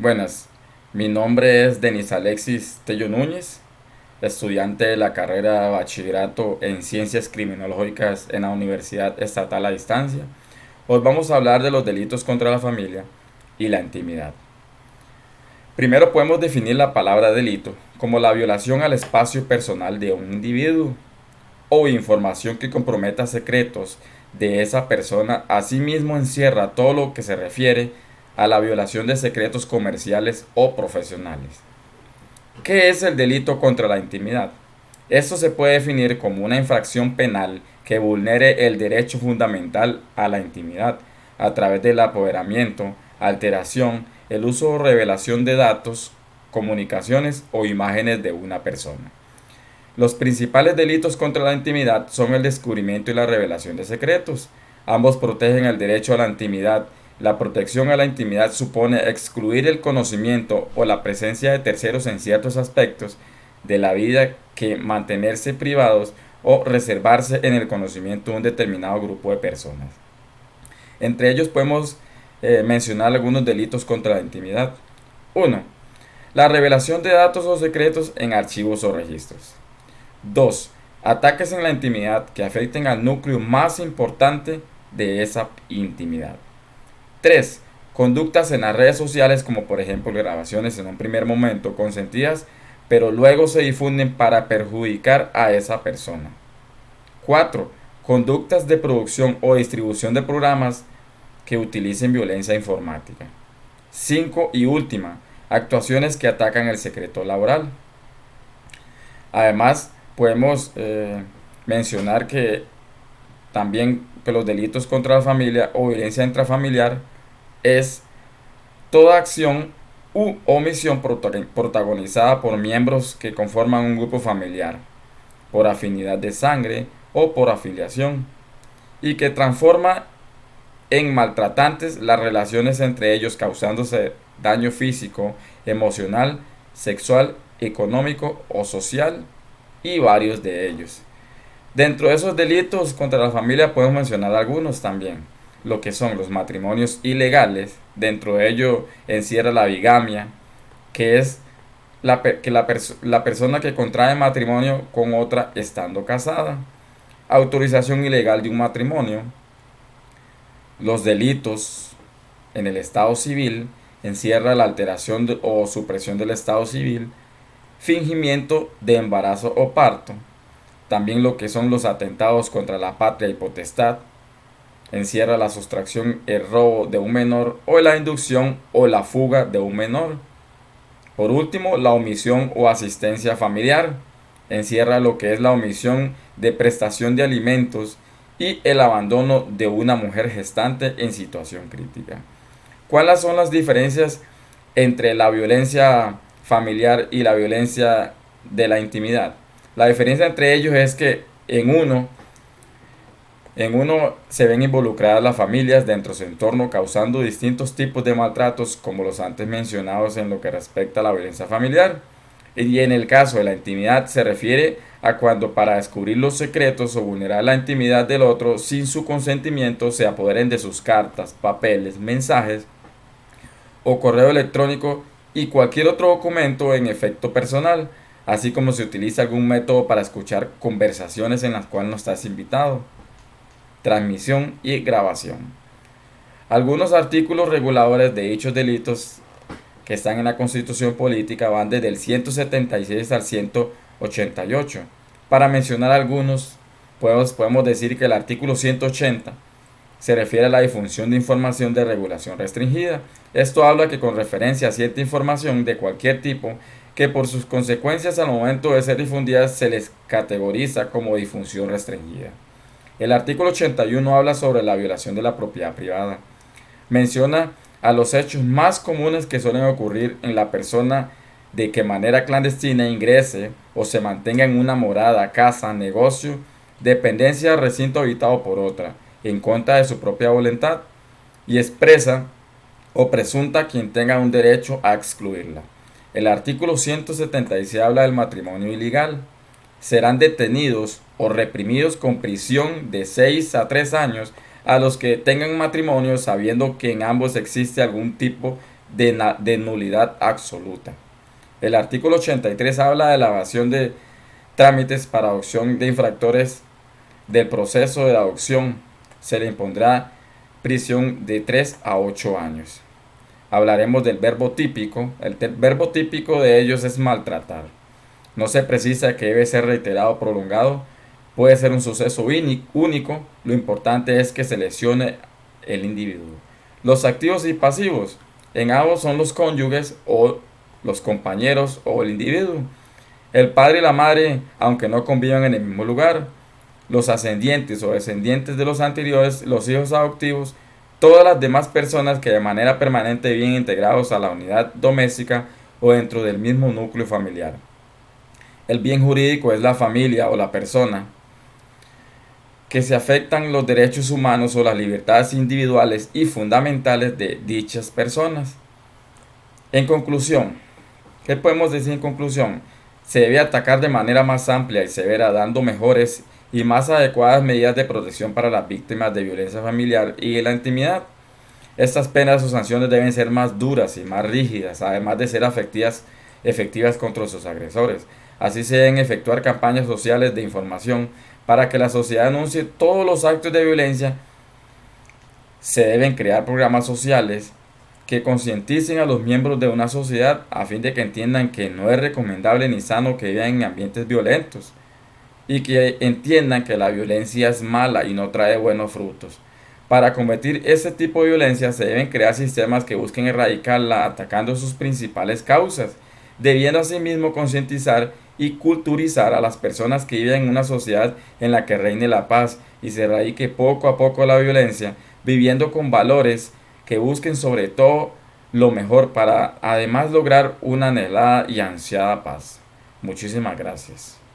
Buenas, mi nombre es Denis Alexis Tello Núñez, estudiante de la carrera de bachillerato en Ciencias Criminológicas en la Universidad Estatal a Distancia. Hoy vamos a hablar de los delitos contra la familia y la intimidad. Primero podemos definir la palabra delito como la violación al espacio personal de un individuo o información que comprometa secretos de esa persona. Asimismo encierra todo lo que se refiere a la violación de secretos comerciales o profesionales. ¿Qué es el delito contra la intimidad? Esto se puede definir como una infracción penal que vulnere el derecho fundamental a la intimidad a través del apoderamiento, alteración, el uso o revelación de datos, comunicaciones o imágenes de una persona. Los principales delitos contra la intimidad son el descubrimiento y la revelación de secretos. Ambos protegen el derecho a la intimidad. La protección a la intimidad supone excluir el conocimiento o la presencia de terceros en ciertos aspectos de la vida que mantenerse privados o reservarse en el conocimiento de un determinado grupo de personas. Entre ellos podemos mencionar algunos delitos contra la intimidad. 1. La revelación de datos o secretos en archivos o registros. 2. Ataques en la intimidad que afecten al núcleo más importante de esa intimidad. 3. Conductas en las redes sociales como por ejemplo grabaciones en un primer momento consentidas pero luego se difunden para perjudicar a esa persona. 4. Conductas de producción o distribución de programas que utilicen violencia informática. 5. Y última, actuaciones que atacan el secreto laboral. Además, podemos mencionar que también que los delitos contra la familia o violencia intrafamiliar es toda acción u omisión protagonizada por miembros que conforman un grupo familiar, por afinidad de sangre o por afiliación, y que transforma en maltratantes las relaciones entre ellos, causándose daño físico, emocional, sexual, económico o social, y varios de ellos. Dentro de esos delitos contra la familia podemos mencionar algunos también, lo que son los matrimonios ilegales. Dentro de ello encierra la bigamia, que es la persona que contrae matrimonio con otra estando casada. Autorización ilegal de un matrimonio. Los delitos en el estado civil encierra la alteración o supresión del estado civil, fingimiento de embarazo o parto. También lo que son los atentados contra la patria y potestad, encierra la sustracción, el robo de un menor o la inducción o la fuga de un menor. Por último, la omisión o asistencia familiar, encierra lo que es la omisión de prestación de alimentos y el abandono de una mujer gestante en situación crítica. ¿Cuáles son las diferencias entre la violencia familiar y la violencia de la intimidad? La diferencia entre ellos es que en uno se ven involucradas las familias dentro de su entorno causando distintos tipos de maltratos como los antes mencionados en lo que respecta a la violencia familiar. Y en el caso de la intimidad se refiere a cuando para descubrir los secretos o vulnerar la intimidad del otro sin su consentimiento se apoderen de sus cartas, papeles, mensajes o correo electrónico y cualquier otro documento en efecto personal, así como se utiliza algún método para escuchar conversaciones en las cuales no estás invitado, transmisión y grabación. Algunos artículos reguladores de dichos delitos que están en la Constitución Política van desde el 176 al 188. Para mencionar algunos, podemos decir que el artículo 180 se refiere a la difusión de información de regulación restringida. Esto habla que con referencia a cierta información de cualquier tipo que por sus consecuencias al momento de ser difundida se les categoriza como difusión restringida. El artículo 81 habla sobre la violación de la propiedad privada. Menciona a los hechos más comunes que suelen ocurrir en la persona de que manera clandestina ingrese o se mantenga en una morada, casa, negocio, dependencia, recinto habitado por otra, en contra de su propia voluntad y expresa o presunta quien tenga un derecho a excluirla. El artículo 176 habla del matrimonio ilegal. Serán detenidos o reprimidos con prisión de 6 a 3 años a los que tengan matrimonio sabiendo que en ambos existe algún tipo de nulidad absoluta. El artículo 83 habla de la evasión de trámites para adopción de infractores del proceso de adopción. Se le impondrá prisión de 3 a 8 años. Hablaremos del verbo típico. El verbo típico de ellos es maltratar. No se precisa que debe ser reiterado o prolongado. Puede ser un suceso único. Lo importante es que se lesione el individuo. Los activos y pasivos en ambos son los cónyuges o los compañeros o el individuo. El padre y la madre, aunque no convivan en el mismo lugar. Los ascendientes o descendientes de los anteriores, los hijos adoptivos, todas las demás personas que de manera permanente viven integrados a la unidad doméstica o dentro del mismo núcleo familiar. El bien jurídico es la familia o la persona que se afectan los derechos humanos o las libertades individuales y fundamentales de dichas personas. En conclusión, ¿qué podemos decir en conclusión? Se debe atacar de manera más amplia y severa, dando mejores y más adecuadas medidas de protección para las víctimas de violencia familiar y de la intimidad. Estas penas o sanciones deben ser más duras y más rígidas, además de ser efectivas contra sus agresores. Así se deben efectuar campañas sociales de información para que la sociedad anuncie todos los actos de violencia. Se deben crear programas sociales que concienticen a los miembros de una sociedad a fin de que entiendan que no es recomendable ni sano que vivan en ambientes violentos y que entiendan que la violencia es mala y no trae buenos frutos. Para combatir este tipo de violencia se deben crear sistemas que busquen erradicarla atacando sus principales causas, debiendo asimismo concientizar y culturizar a las personas que viven en una sociedad en la que reine la paz y se erradique poco a poco la violencia, viviendo con valores que busquen sobre todo lo mejor para además lograr una anhelada y ansiada paz. Muchísimas gracias.